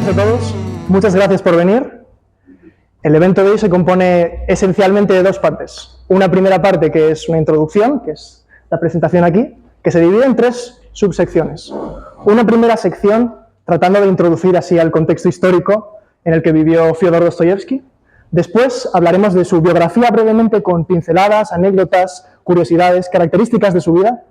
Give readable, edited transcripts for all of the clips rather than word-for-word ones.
a todos, muchas gracias por venir. El evento de hoy se compone esencialmente de dos partes. Una primera parte que es una introducción, que es la presentación aquí, que se divide en tres subsecciones. Una primera sección tratando de introducir así al contexto histórico en el que vivió Fyodor Dostoyevsky. Después hablaremos de su biografía brevemente con pinceladas, anécdotas, curiosidades, características de su vida.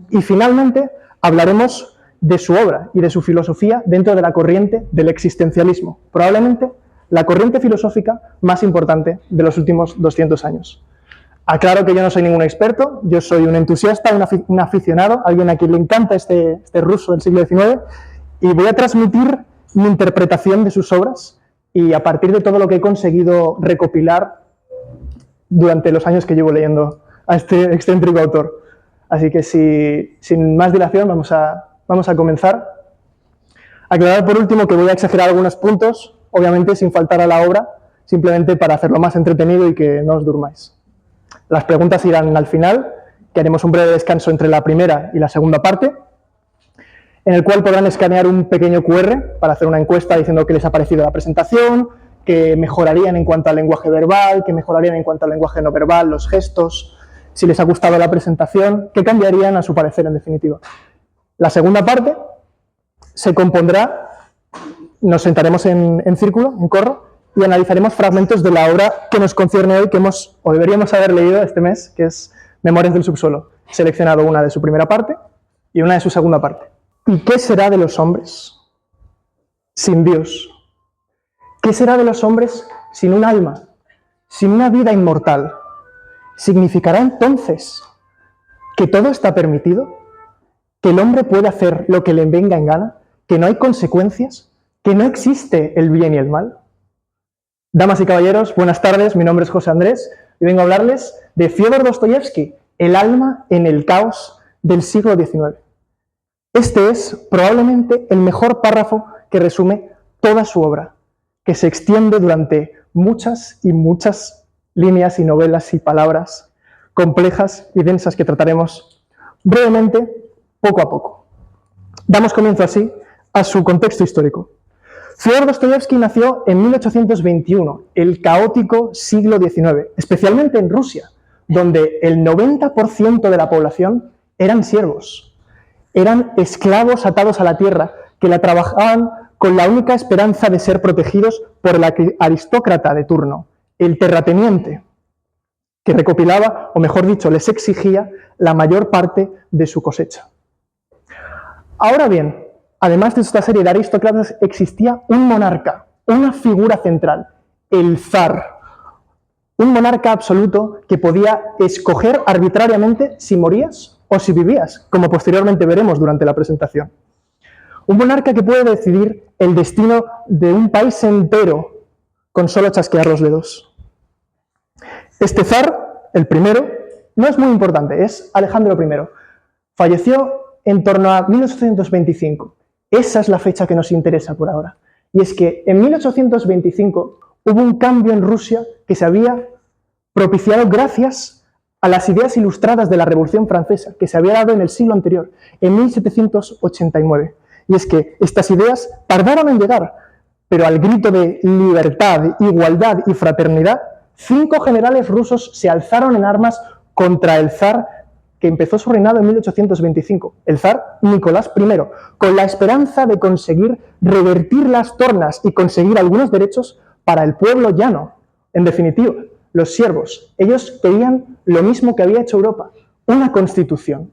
Y finalmente hablaremos de su obra y de su filosofía dentro de la corriente del existencialismo, probablemente la corriente filosófica más importante de los últimos 200 años. Aclaro que yo no soy ningún experto, yo soy un entusiasta, un aficionado, alguien a quien le encanta este ruso del siglo XIX, y voy a transmitir mi interpretación de sus obras y a partir de todo lo que he conseguido recopilar durante los años que llevo leyendo a este excéntrico autor. Así que sin más dilación vamos a comenzar. Aclarar por último que voy a exagerar algunos puntos, obviamente sin faltar a la obra, simplemente para hacerlo más entretenido y que no os durmáis. Las preguntas irán al final, que haremos un breve descanso entre la primera y la segunda parte, en el cual podrán escanear un pequeño QR para hacer una encuesta diciendo qué les ha parecido la presentación, qué mejorarían en cuanto al lenguaje verbal, qué mejorarían en cuanto al lenguaje no verbal, los gestos, si les ha gustado la presentación, qué cambiarían a su parecer en definitiva. La segunda parte se compondrá, nos sentaremos en círculo, en corro, y analizaremos fragmentos de la obra que nos concierne hoy, que hemos, o deberíamos haber leído este mes, que es Memorias del subsuelo. He seleccionado una de su primera parte y una de su segunda parte. ¿Y qué será de los hombres sin Dios? ¿Qué será de los hombres sin un alma, sin una vida inmortal? ¿Significará entonces que todo está permitido? ¿Que el hombre puede hacer lo que le venga en gana? ¿Que no hay consecuencias? ¿Que no existe el bien y el mal? Damas y caballeros, buenas tardes, mi nombre es José Andrés y vengo a hablarles de Fyodor Dostoyevsky, el alma en el caos del siglo XIX. Este es probablemente el mejor párrafo que resume toda su obra, que se extiende durante muchas y muchas líneas y novelas y palabras complejas y densas que trataremos brevemente, poco a poco. Damos comienzo así a su contexto histórico. Fyodor Dostoyevsky nació en 1821, el caótico siglo XIX, especialmente en Rusia, donde el 90% de la población eran siervos. Eran esclavos atados a la tierra que la trabajaban con la única esperanza de ser protegidos por el aristócrata de turno, el terrateniente, que recopilaba, o mejor dicho, les exigía la mayor parte de su cosecha. Ahora bien, además de esta serie de aristócratas, existía un monarca, una figura central, el zar, un monarca absoluto que podía escoger arbitrariamente si morías o si vivías, como posteriormente veremos durante la presentación. Un monarca que puede decidir el destino de un país entero con solo chasquear los dedos. Este zar, el primero, no es muy importante, es Alejandro I. Falleció en torno a 1825. Esa es la fecha que nos interesa por ahora. Y es que en 1825 hubo un cambio en Rusia que se había propiciado gracias a las ideas ilustradas de la Revolución Francesa, que se había dado en el siglo anterior, en 1789. Y es que estas ideas tardaron en llegar, pero al grito de libertad, igualdad y fraternidad, 5 generales rusos se alzaron en armas contra el zar que empezó su reinado en 1825, el zar Nicolás I, con la esperanza de conseguir revertir las tornas y conseguir algunos derechos para el pueblo llano. En definitiva, los siervos, ellos querían lo mismo que había hecho Europa, una constitución.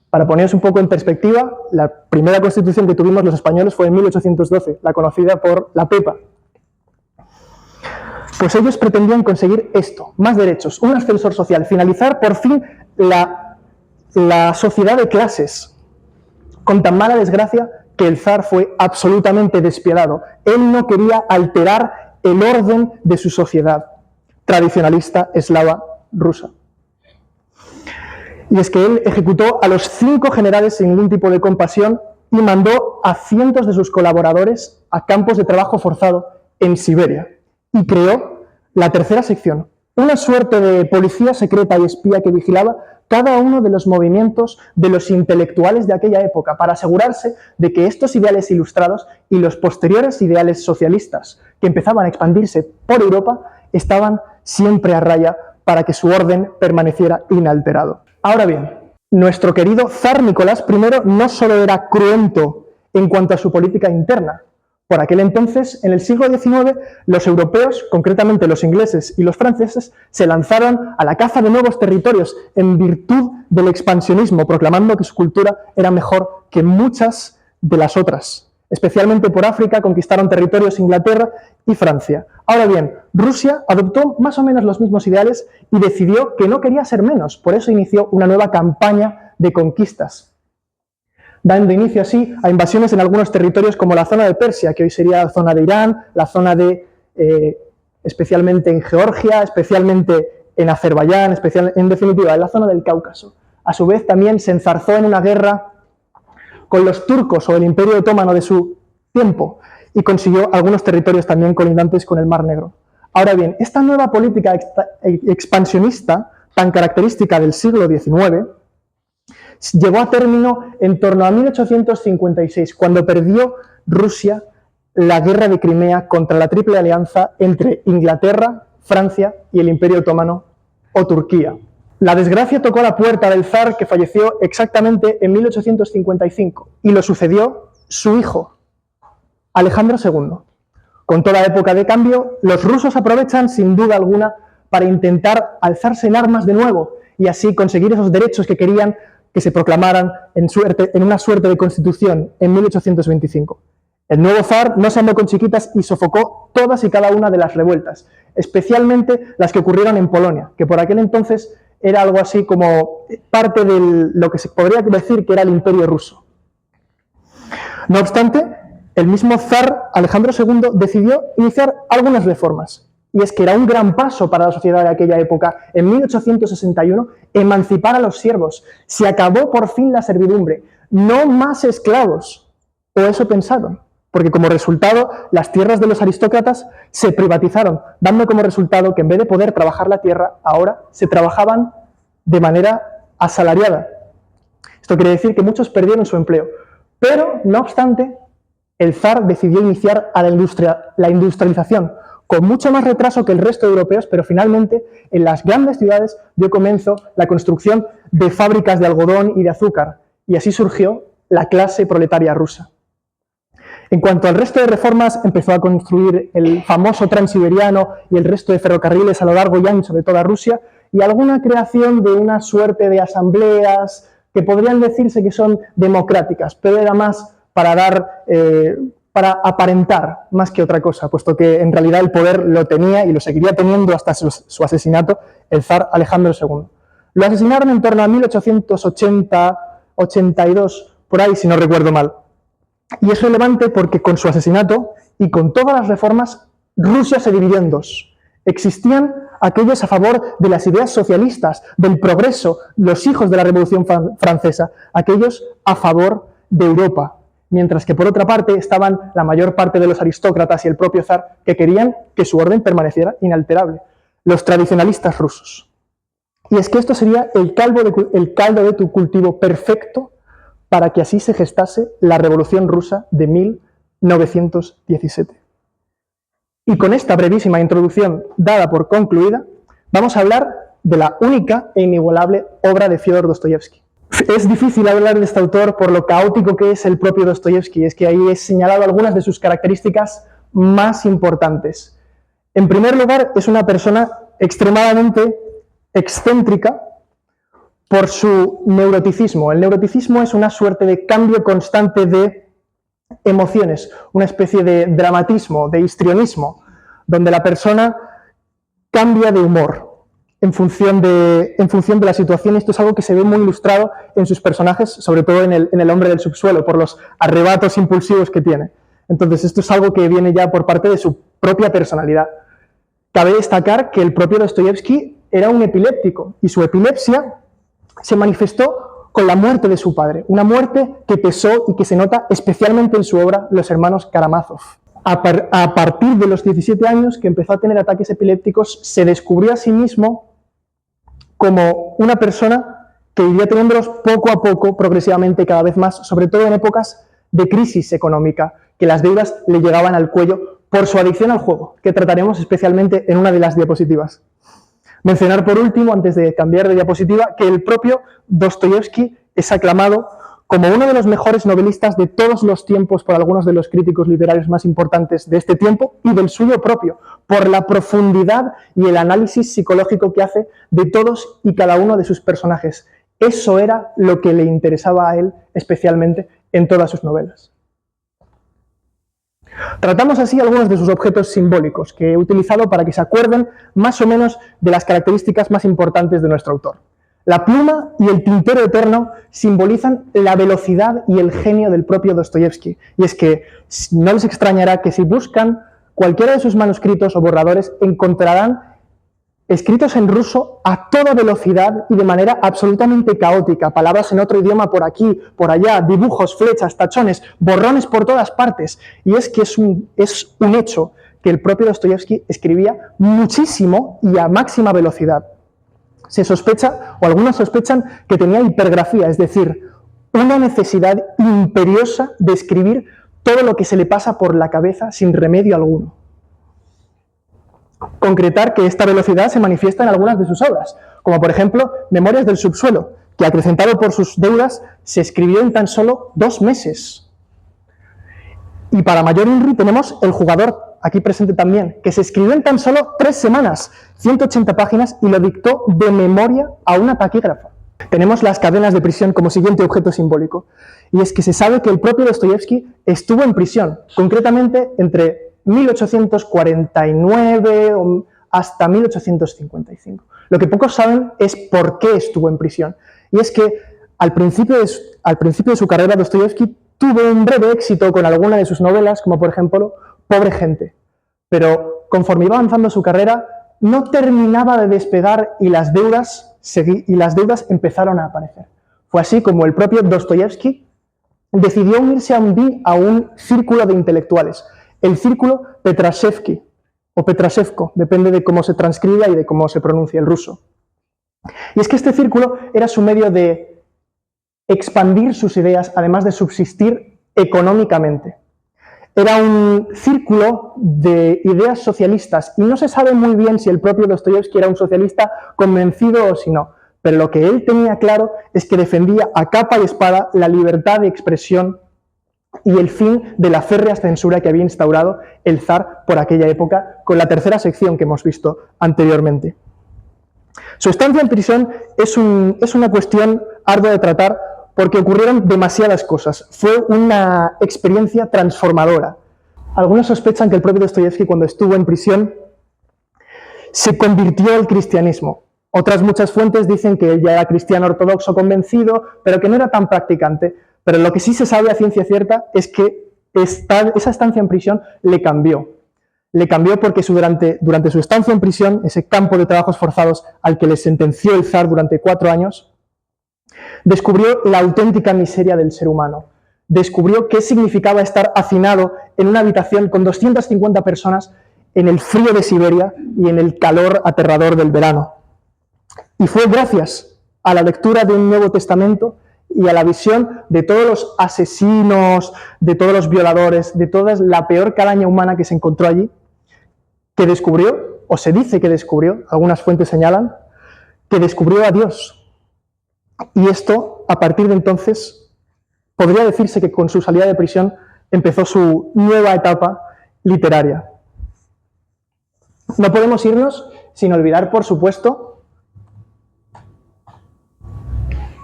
Para poneros un poco en perspectiva, la primera constitución que tuvimos los españoles fue en 1812, la conocida por la Pepa. Pues ellos pretendían conseguir esto, más derechos, un ascensor social, finalizar por fin la sociedad de clases, con tan mala desgracia que el zar fue absolutamente despiadado. Él no quería alterar el orden de su sociedad tradicionalista eslava rusa. Y es que él ejecutó a los 5 generales sin ningún tipo de compasión y mandó a cientos de sus colaboradores a campos de trabajo forzado en Siberia. Y creó la tercera sección, una suerte de policía secreta y espía que vigilaba cada uno de los movimientos de los intelectuales de aquella época para asegurarse de que estos ideales ilustrados y los posteriores ideales socialistas que empezaban a expandirse por Europa estaban siempre a raya para que su orden permaneciera inalterado. Ahora bien, nuestro querido zar Nicolás I no solo era cruento en cuanto a su política interna. Por aquel entonces, en el siglo XIX, los europeos, concretamente los ingleses y los franceses, se lanzaron a la caza de nuevos territorios en virtud del expansionismo, proclamando que su cultura era mejor que muchas de las otras. Especialmente por África conquistaron territorios Inglaterra y Francia. Ahora bien, Rusia adoptó más o menos los mismos ideales y decidió que no quería ser menos, por eso inició una nueva campaña de conquistas, dando inicio así a invasiones en algunos territorios como la zona de Persia, que hoy sería la zona de Irán, la zona de, especialmente en Georgia, especialmente en Azerbaiyán, en definitiva, en la zona del Cáucaso. A su vez también se enzarzó en una guerra con los turcos o el Imperio Otomano de su tiempo y consiguió algunos territorios también colindantes con el Mar Negro. Ahora bien, esta nueva política expansionista, tan característica del siglo XIX, llegó a término en torno a 1856, cuando perdió Rusia la guerra de Crimea contra la Triple Alianza entre Inglaterra, Francia y el Imperio Otomano o Turquía. La desgracia tocó a la puerta del zar, que falleció exactamente en 1855, y lo sucedió su hijo, Alejandro II. Con toda época de cambio, los rusos aprovechan sin duda alguna para intentar alzarse en armas de nuevo y así conseguir esos derechos que querían que se proclamaran en una suerte de constitución en 1825. El nuevo zar no se andó con chiquitas y sofocó todas y cada una de las revueltas, especialmente las que ocurrieron en Polonia, que por aquel entonces era algo así como parte de lo que se podría decir que era el Imperio ruso. No obstante, el mismo zar Alejandro II decidió iniciar algunas reformas. Y es que era un gran paso para la sociedad de aquella época, en 1861, emancipar a los siervos. Se acabó por fin la servidumbre. No más esclavos. O eso pensaron. Porque como resultado, las tierras de los aristócratas se privatizaron, dando como resultado que en vez de poder trabajar la tierra, ahora se trabajaban de manera asalariada. Esto quiere decir que muchos perdieron su empleo. Pero, no obstante, el zar decidió iniciar a la industrialización, con mucho más retraso que el resto de europeos, pero finalmente en las grandes ciudades dio comienzo la construcción de fábricas de algodón y de azúcar, y así surgió la clase proletaria rusa. En cuanto al resto de reformas, empezó a construir el famoso Transiberiano y el resto de ferrocarriles a lo largo y ancho de toda Rusia, y alguna creación de una suerte de asambleas que podrían decirse que son democráticas, pero era más para aparentar más que otra cosa, puesto que en realidad el poder lo tenía y lo seguiría teniendo hasta su asesinato, el zar Alejandro II. Lo asesinaron en torno a 1880-82, por ahí si no recuerdo mal. Y es relevante porque con su asesinato y con todas las reformas, Rusia se dividió en dos. Existían aquellos a favor de las ideas socialistas, del progreso, los hijos de la Revolución Francesa, aquellos a favor de Europa, mientras que por otra parte estaban la mayor parte de los aristócratas y el propio zar que querían que su orden permaneciera inalterable, los tradicionalistas rusos. Y es que esto sería el caldo de tu cultivo perfecto para que así se gestase la Revolución Rusa de 1917. Y con esta brevísima introducción dada por concluida, vamos a hablar de la única e inigualable obra de Fyodor Dostoyevsky. Es difícil hablar de este autor por lo caótico que es el propio Dostoyevsky, es que ahí he señalado algunas de sus características más importantes. En primer lugar, es una persona extremadamente excéntrica por su neuroticismo. El neuroticismo es una suerte de cambio constante de emociones, una especie de dramatismo, de histrionismo, donde la persona cambia de humor en función de la situación. Esto es algo que se ve muy ilustrado en sus personajes, sobre todo en el hombre del subsuelo, por los arrebatos impulsivos que tiene. Entonces, esto es algo que viene ya por parte de su propia personalidad. Cabe destacar que el propio Dostoyevsky era un epiléptico, y su epilepsia se manifestó con la muerte de su padre, una muerte que pesó y que se nota especialmente en su obra Los hermanos Karamazov. A partir de los 17 años, que empezó a tener ataques epilépticos, se descubrió a sí mismo como una persona que iría teniéndolos poco a poco, progresivamente, cada vez más, sobre todo en épocas de crisis económica, que las deudas le llegaban al cuello por su adicción al juego, que trataremos especialmente en una de las diapositivas. Mencionar por último, antes de cambiar de diapositiva, que el propio Dostoyevsky es aclamado como uno de los mejores novelistas de todos los tiempos por algunos de los críticos literarios más importantes de este tiempo y del suyo propio, por la profundidad y el análisis psicológico que hace de todos y cada uno de sus personajes. Eso era lo que le interesaba a él especialmente en todas sus novelas. Tratamos así algunos de sus objetos simbólicos que he utilizado para que se acuerden más o menos de las características más importantes de nuestro autor. La pluma y el tintero eterno simbolizan la velocidad y el genio del propio Dostoyevsky. Y es que no les extrañará que si buscan cualquiera de sus manuscritos o borradores encontrarán escritos en ruso a toda velocidad y de manera absolutamente caótica, palabras en otro idioma por aquí, por allá, dibujos, flechas, tachones, borrones por todas partes. Y es que es un hecho que el propio Dostoyevsky escribía muchísimo y a máxima velocidad. Se sospecha, o algunos sospechan, que tenía hipergrafía, es decir, una necesidad imperiosa de escribir todo lo que se le pasa por la cabeza sin remedio alguno. Concretar que esta velocidad se manifiesta en algunas de sus obras, como por ejemplo Memorias del subsuelo, que acrecentado por sus deudas se escribió en tan solo 2 meses. Y para mayor INRI tenemos El jugador, aquí presente también, que se escribió en tan solo 3 semanas, 180 páginas, y lo dictó de memoria a una taquígrafa. Tenemos Las cadenas de prisión como siguiente objeto simbólico, y es que se sabe que el propio Dostoyevsky estuvo en prisión, concretamente entre 1849 hasta 1855. Lo que pocos saben es por qué estuvo en prisión, y es que al principio de su carrera Dostoyevsky tuvo un breve éxito con alguna de sus novelas, como por ejemplo Pobre gente, pero conforme iba avanzando su carrera no terminaba de despegar y las deudas empezaron a aparecer. Fue así como el propio Dostoyevsky decidió unirse a un círculo de intelectuales, el círculo Petrashevsky, o Petrashevko, depende de cómo se transcriba y de cómo se pronuncia el ruso. Y es que este círculo era su medio de expandir sus ideas, además de subsistir económicamente. Era un círculo de ideas socialistas y no se sabe muy bien si el propio Dostoyevsky era un socialista convencido o si no, pero lo que él tenía claro es que defendía a capa y espada la libertad de expresión y el fin de la férrea censura que había instaurado el zar por aquella época, con la tercera sección que hemos visto anteriormente. Su estancia en prisión es una cuestión ardua de tratar porque ocurrieron demasiadas cosas. Fue una experiencia transformadora. Algunos sospechan que el propio Dostoyevsky, cuando estuvo en prisión, se convirtió al cristianismo. Otras muchas fuentes dicen que él ya era cristiano ortodoxo convencido, pero que no era tan practicante. Pero lo que sí se sabe a ciencia cierta es que esa estancia en prisión le cambió. Le cambió porque durante su estancia en prisión, ese campo de trabajos forzados al que le sentenció el zar durante 4 años, descubrió la auténtica miseria del ser humano. Descubrió qué significaba estar hacinado en una habitación con 250 personas en el frío de Siberia y en el calor aterrador del verano. Y fue gracias a la lectura de un Nuevo Testamento y a la visión de todos los asesinos, de todos los violadores, de toda la peor calaña humana que se encontró allí, que descubrió, o se dice que descubrió, algunas fuentes señalan, que descubrió a Dios. Y esto, a partir de entonces, podría decirse que con su salida de prisión empezó su nueva etapa literaria. No podemos irnos sin olvidar, por supuesto,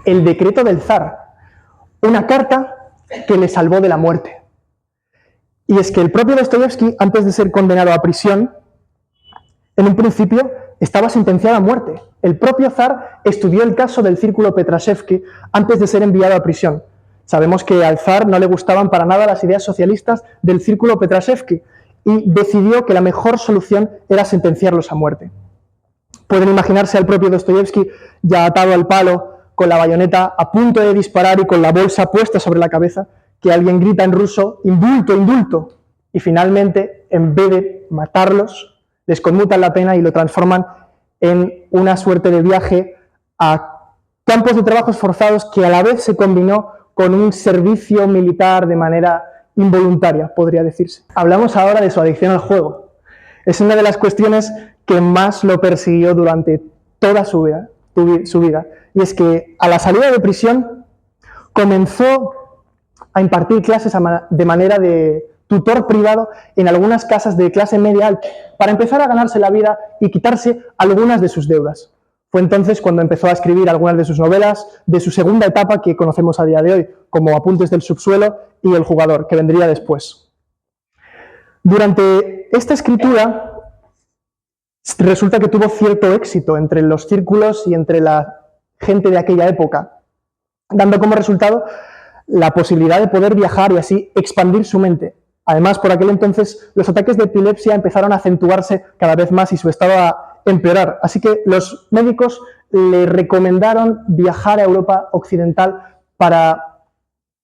el decreto del zar, una carta que le salvó de la muerte. Y es que el propio Dostoyevsky, antes de ser condenado a prisión, en un principio estaba sentenciado a muerte. El propio zar estudió el caso del círculo Petrashevsky antes de ser enviado a prisión. Sabemos que al zar no le gustaban para nada las ideas socialistas del círculo Petrashevsky y decidió que la mejor solución era sentenciarlos a muerte. Pueden imaginarse al propio Dostoyevsky ya atado al palo, con la bayoneta a punto de disparar y con la bolsa puesta sobre la cabeza, que alguien grita en ruso, indulto, indulto, y finalmente, en vez de matarlos, les conmutan la pena y lo transforman en una suerte de viaje a campos de trabajos forzados que a la vez se combinó con un servicio militar de manera involuntaria, podría decirse. Hablamos ahora de su adicción al juego. Es una de las cuestiones que más lo persiguió durante toda su vida. Y es que a la salida de prisión comenzó a impartir clases de manera de tutor privado en algunas casas de clase media alta, para empezar a ganarse la vida y quitarse algunas de sus deudas. Fue entonces cuando empezó a escribir algunas de sus novelas de su segunda etapa que conocemos a día de hoy, como Apuntes del subsuelo y El jugador, que vendría después. Durante esta escritura resulta que tuvo cierto éxito entre los círculos y entre la gente de aquella época, dando como resultado la posibilidad de poder viajar y así expandir su mente. Además, por aquel entonces, los ataques de epilepsia empezaron a acentuarse cada vez más y su estado a empeorar. Así que los médicos le recomendaron viajar a Europa Occidental para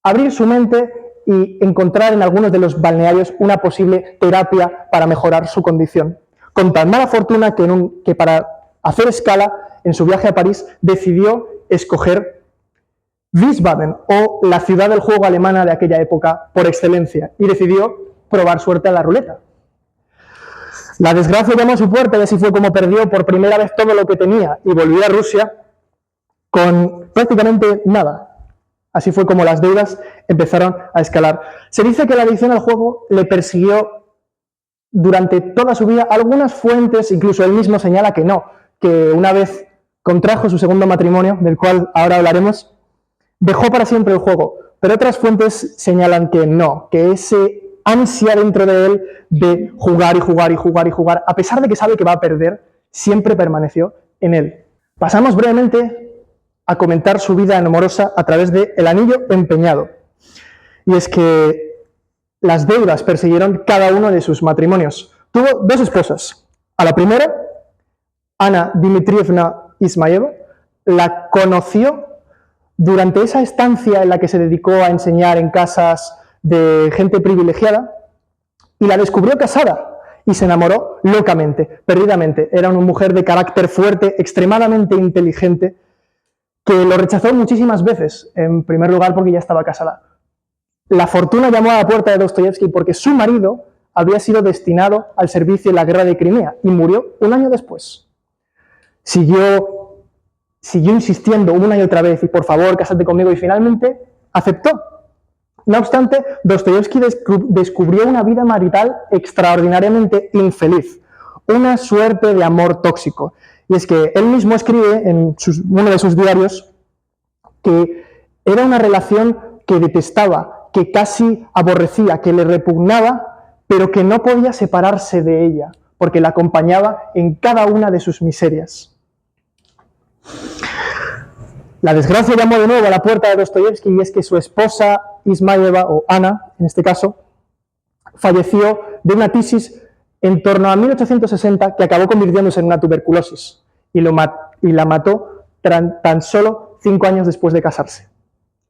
abrir su mente y encontrar en algunos de los balnearios una posible terapia para mejorar su condición. Con tan mala fortuna que para hacer escala en su viaje a París decidió escoger Wiesbaden, o la ciudad del juego alemana de aquella época por excelencia, y decidió probar suerte a la ruleta. La desgracia llamó a su puerta y así fue como perdió por primera vez todo lo que tenía y volvió a Rusia con prácticamente nada. Así fue como las deudas empezaron a escalar. Se dice que la adicción al juego le persiguió durante toda su vida. Algunas fuentes, incluso él mismo señala que no, que una vez contrajo su segundo matrimonio, del cual ahora hablaremos, dejó para siempre el juego, pero otras fuentes señalan que no, que ese ansia dentro de él de jugar y jugar y jugar y jugar, a pesar de que sabe que va a perder, siempre permaneció en él. Pasamos brevemente a comentar su vida amorosa a través de El anillo empeñado. Y es que las deudas persiguieron cada uno de sus matrimonios. Tuvo dos esposas. A la primera, Ana Dmitrievna Ismayeva, la conoció durante esa estancia en la que se dedicó a enseñar en casas de gente privilegiada, y la descubrió casada y se enamoró locamente, perdidamente. Era una mujer de carácter fuerte, extremadamente inteligente, que lo rechazó muchísimas veces, en primer lugar porque ya estaba casada. La fortuna llamó a la puerta de Dostoyevsky porque su marido había sido destinado al servicio en la guerra de Crimea y murió un año después. Siguió insistiendo una y otra vez, y por favor, cásate conmigo, y finalmente aceptó. No obstante, Dostoyevsky descubrió una vida marital extraordinariamente infeliz, una suerte de amor tóxico. Y es que él mismo escribe en uno de sus diarios que era una relación que detestaba, que casi aborrecía, que le repugnaba, pero que no podía separarse de ella, porque la acompañaba en cada una de sus miserias. La desgracia llamó de nuevo a la puerta de Dostoyevsky, y es que su esposa Ismayeva, o Ana en este caso, falleció de una tisis en torno a 1860 que acabó convirtiéndose en una tuberculosis y la mató tan solo 5 años después de casarse,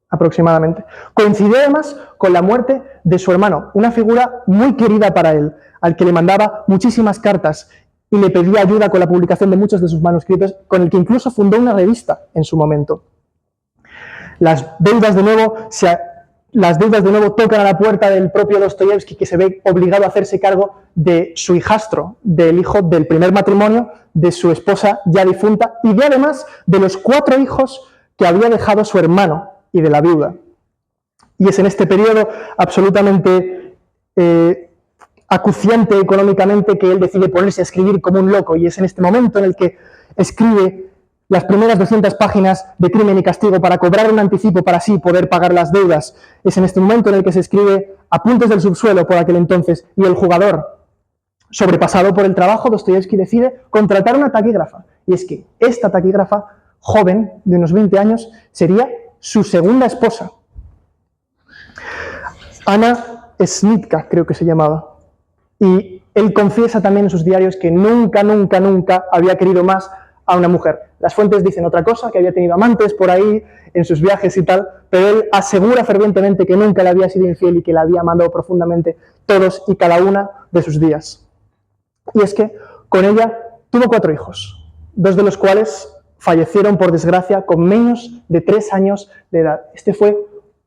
aproximadamente. Coincidió además con la muerte de su hermano, una figura muy querida para él, al que le mandaba muchísimas cartas y le pedía ayuda con la publicación de muchos de sus manuscritos, con el que incluso fundó una revista en su momento. Las deudas de nuevo tocan a la puerta del propio Dostoyevsky, que se ve obligado a hacerse cargo de su hijastro, del hijo del primer matrimonio de su esposa ya difunta, y de además de los 4 hijos que había dejado su hermano y de la viuda. Y es en este periodo absolutamente acuciante económicamente que él decide ponerse a escribir como un loco, y es en este momento en el que escribe las primeras 200 páginas de Crimen y Castigo para cobrar un anticipo para así poder pagar las deudas. Es en este momento en el que se escribe Apuntes del subsuelo por aquel entonces y El jugador. Sobrepasado por el trabajo, Dostoyevsky decide contratar una taquígrafa, y es que esta taquígrafa, joven, de unos 20 años, sería su segunda esposa. Ana Snitka, creo que se llamaba. Y él confiesa también en sus diarios que nunca había querido más a una mujer. Las fuentes dicen otra cosa, que había tenido amantes por ahí en sus viajes y tal, pero él asegura fervientemente que nunca le había sido infiel y que la había amado profundamente todos y cada una de sus días. Y es que con ella tuvo 4 hijos, 2 de los cuales fallecieron por desgracia con menos de 3 años de edad. Este fue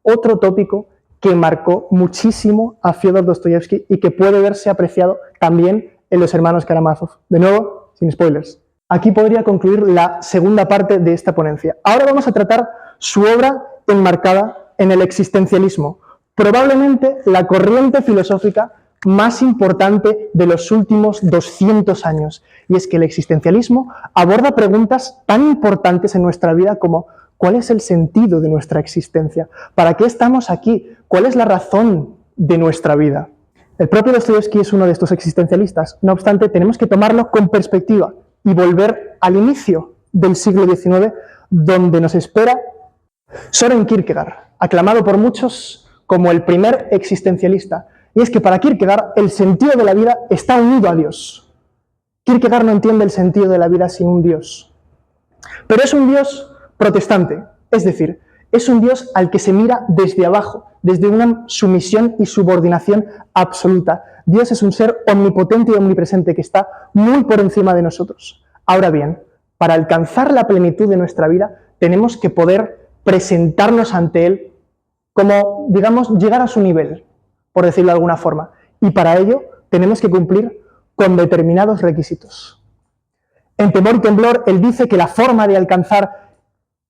otro tópico que marcó muchísimo a Fyodor Dostoyevsky y que puede verse apreciado también en los hermanos Karamazov. De nuevo, sin spoilers. Aquí podría concluir la segunda parte de esta ponencia. Ahora vamos a tratar su obra enmarcada en el existencialismo, probablemente la corriente filosófica más importante de los últimos 200 años. Y es que el existencialismo aborda preguntas tan importantes en nuestra vida como ¿cuál es el sentido de nuestra existencia? ¿Para qué estamos aquí? ¿Cuál es la razón de nuestra vida? El propio Dostoyevsky es uno de estos existencialistas. No obstante, tenemos que tomarlo con perspectiva y volver al inicio del siglo XIX, donde nos espera Søren Kierkegaard, aclamado por muchos como el primer existencialista. Y es que para Kierkegaard el sentido de la vida está unido a Dios. Kierkegaard no entiende el sentido de la vida sin un Dios. Pero es un Dios protestante, es decir, es un Dios al que se mira desde abajo, desde una sumisión y subordinación absoluta. Dios es un ser omnipotente y omnipresente que está muy por encima de nosotros. Ahora bien, para alcanzar la plenitud de nuestra vida, tenemos que poder presentarnos ante Él como, digamos, llegar a su nivel, por decirlo de alguna forma. Y para ello tenemos que cumplir con determinados requisitos. En Temor y Temblor, él dice que la forma de alcanzar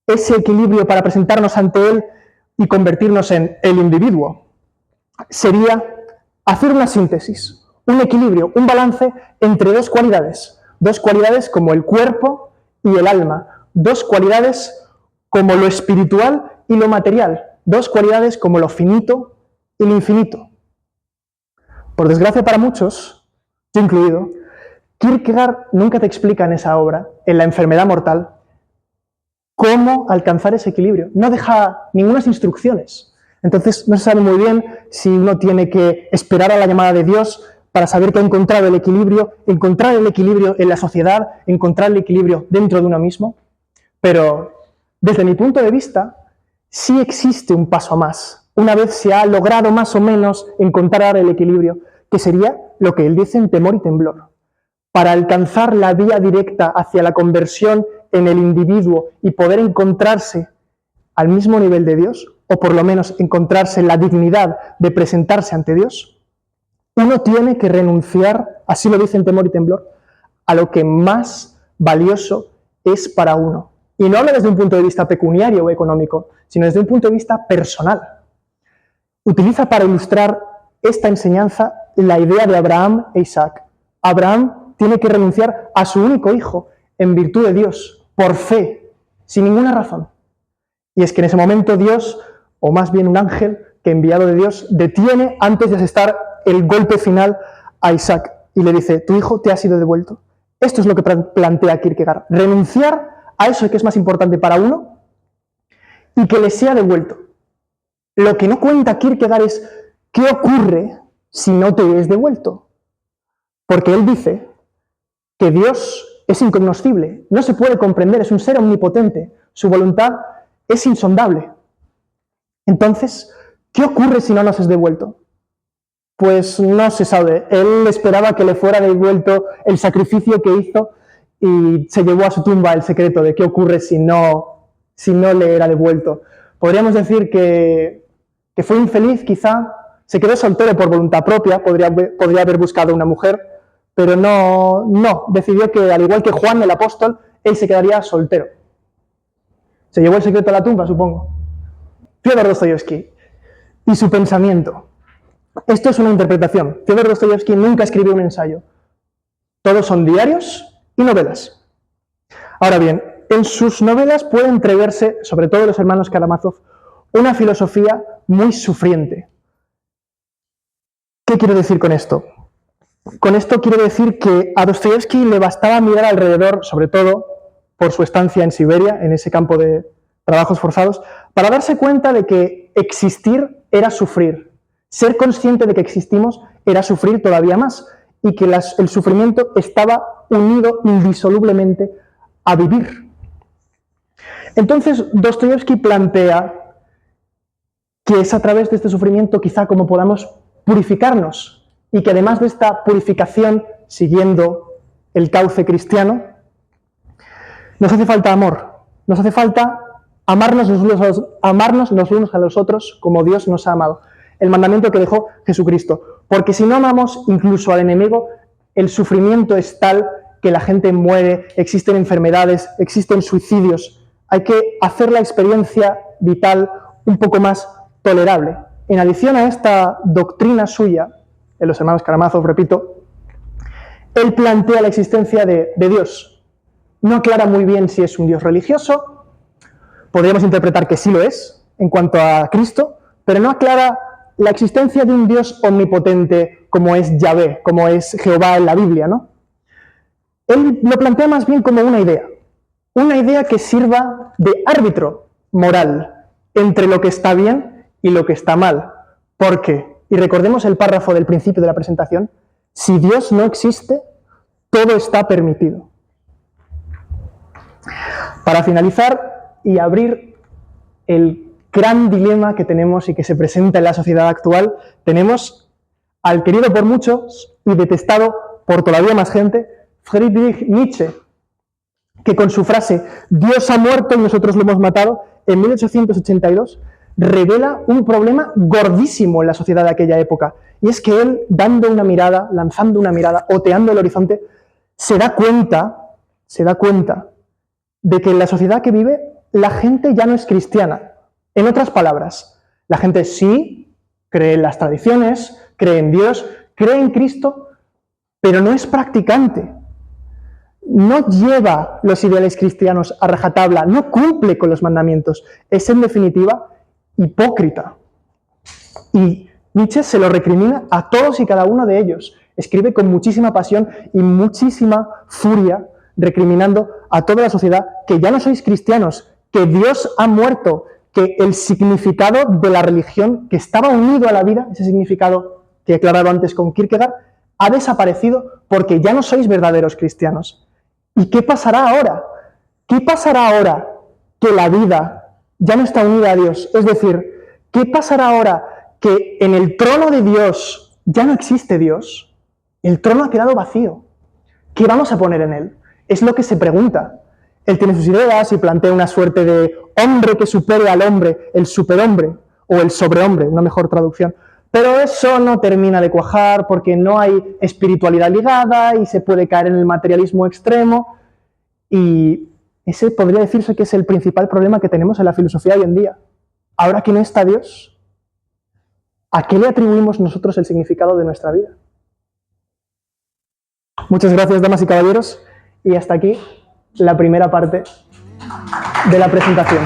ese equilibrio para presentarnos ante Él y convertirnos en el individuo sería hacer una síntesis, un equilibrio, un balance entre 2 cualidades como el cuerpo y el alma, 2 cualidades como lo espiritual y lo material, 2 cualidades como lo finito y lo infinito. Por desgracia para muchos, yo incluido, Kierkegaard nunca te explica en esa obra, en La enfermedad mortal, cómo alcanzar ese equilibrio. No deja ningunas instrucciones. Entonces no se sabe muy bien si uno tiene que esperar a la llamada de Dios para saber que ha encontrado el equilibrio en la sociedad, encontrar el equilibrio dentro de uno mismo. Pero desde mi punto de vista, sí existe un paso más. Una vez se ha logrado más o menos encontrar el equilibrio, que sería lo que él dice en Temor y Temblor. Para alcanzar la vía directa hacia la conversión en el individuo y poder encontrarse al mismo nivel de Dios, o por lo menos encontrarse la dignidad de presentarse ante Dios, uno tiene que renunciar, así lo dice en Temor y Temblor, a lo que más valioso es para uno. Y no habla desde un punto de vista pecuniario o económico, sino desde un punto de vista personal. Utiliza para ilustrar esta enseñanza la idea de Abraham e Isaac. Abraham tiene que renunciar a su único hijo en virtud de Dios, por fe, sin ninguna razón. Y es que en ese momento Dios, o más bien un ángel que enviado de Dios, detiene antes de asestar el golpe final a Isaac y le dice, tu hijo te ha sido devuelto. Esto es lo que plantea Kierkegaard, renunciar a eso que es más importante para uno y que le sea devuelto. Lo que no cuenta Kierkegaard es qué ocurre si no te es devuelto. Porque él dice que Dios es incognoscible, no se puede comprender, es un ser omnipotente, su voluntad es insondable. Entonces, ¿qué ocurre si no nos es devuelto? Pues no se sabe. Él esperaba que le fuera devuelto el sacrificio que hizo y se llevó a su tumba el secreto de qué ocurre si no le era devuelto. Podríamos decir que fue infeliz, quizá, se quedó soltero por voluntad propia, podría haber buscado una mujer, pero no, decidió que, al igual que Juan el apóstol, él se quedaría soltero. Se llevó el secreto a la tumba, supongo. Fyodor Dostoyevsky y su pensamiento. Esto es una interpretación. Fyodor Dostoyevsky nunca escribió un ensayo. Todos son diarios y novelas. Ahora bien, en sus novelas puede entreverse, sobre todo los hermanos Karamazov, una filosofía muy sufriente. ¿Qué quiero decir con esto? Con esto quiero decir que a Dostoyevsky le bastaba mirar alrededor, sobre todo por su estancia en Siberia, en ese campo de trabajos forzados, para darse cuenta de que existir era sufrir. Ser consciente de que existimos era sufrir todavía más y que el sufrimiento estaba unido indisolublemente a vivir. Entonces, Dostoyevsky plantea que es a través de este sufrimiento quizá como podamos purificarnos y que además de esta purificación, siguiendo el cauce cristiano, nos hace falta amor, nos hace falta amarnos los unos a los otros como Dios nos ha amado. El mandamiento que dejó Jesucristo. Porque si no amamos incluso al enemigo, el sufrimiento es tal que la gente muere, existen enfermedades, existen suicidios. Hay que hacer la experiencia vital un poco más tolerable. En adición a esta doctrina suya, de los hermanos Karamazov, repito, él plantea la existencia de Dios. No aclara muy bien si es un Dios religioso, podríamos interpretar que sí lo es, en cuanto a Cristo, pero no aclara la existencia de un Dios omnipotente como es Yahvé, como es Jehová en la Biblia, ¿no? Él lo plantea más bien como una idea que sirva de árbitro moral entre lo que está bien y lo que está mal. Porque, y recordemos el párrafo del principio de la presentación, si Dios no existe, todo está permitido. Para finalizar y abrir el gran dilema que tenemos y que se presenta en la sociedad actual, tenemos al querido por muchos y detestado por todavía más gente, Friedrich Nietzsche, que con su frase «Dios ha muerto y nosotros lo hemos matado», en 1882, revela un problema gordísimo en la sociedad de aquella época. Y es que él, dando una mirada, lanzando una mirada, oteando el horizonte, se da cuenta de que en la sociedad que vive la gente ya no es cristiana. En otras palabras, la gente sí cree en las tradiciones, cree en Dios, cree en Cristo, pero no es practicante. No lleva los ideales cristianos a rajatabla, no cumple con los mandamientos. Es, en definitiva, hipócrita. Y Nietzsche se lo recrimina a todos y cada uno de ellos. Escribe con muchísima pasión y muchísima furia, recriminando a toda la sociedad que ya no sois cristianos, que Dios ha muerto, que el significado de la religión que estaba unido a la vida, ese significado que he aclarado antes con Kierkegaard, ha desaparecido porque ya no sois verdaderos cristianos. ¿Y qué pasará ahora? ¿Qué pasará ahora que la vida ya no está unida a Dios? Es decir, ¿qué pasará ahora que en el trono de Dios ya no existe Dios? El trono ha quedado vacío. ¿Qué vamos a poner en él? Es lo que se pregunta. Él tiene sus ideas y plantea una suerte de hombre que supere al hombre, el superhombre o el sobrehombre, una mejor traducción. Pero eso no termina de cuajar porque no hay espiritualidad ligada y se puede caer en el materialismo extremo. Y ese podría decirse que es el principal problema que tenemos en la filosofía hoy en día. Ahora que no está Dios, ¿a qué le atribuimos nosotros el significado de nuestra vida? Muchas gracias, damas y caballeros, y hasta aquí la primera parte de la presentación.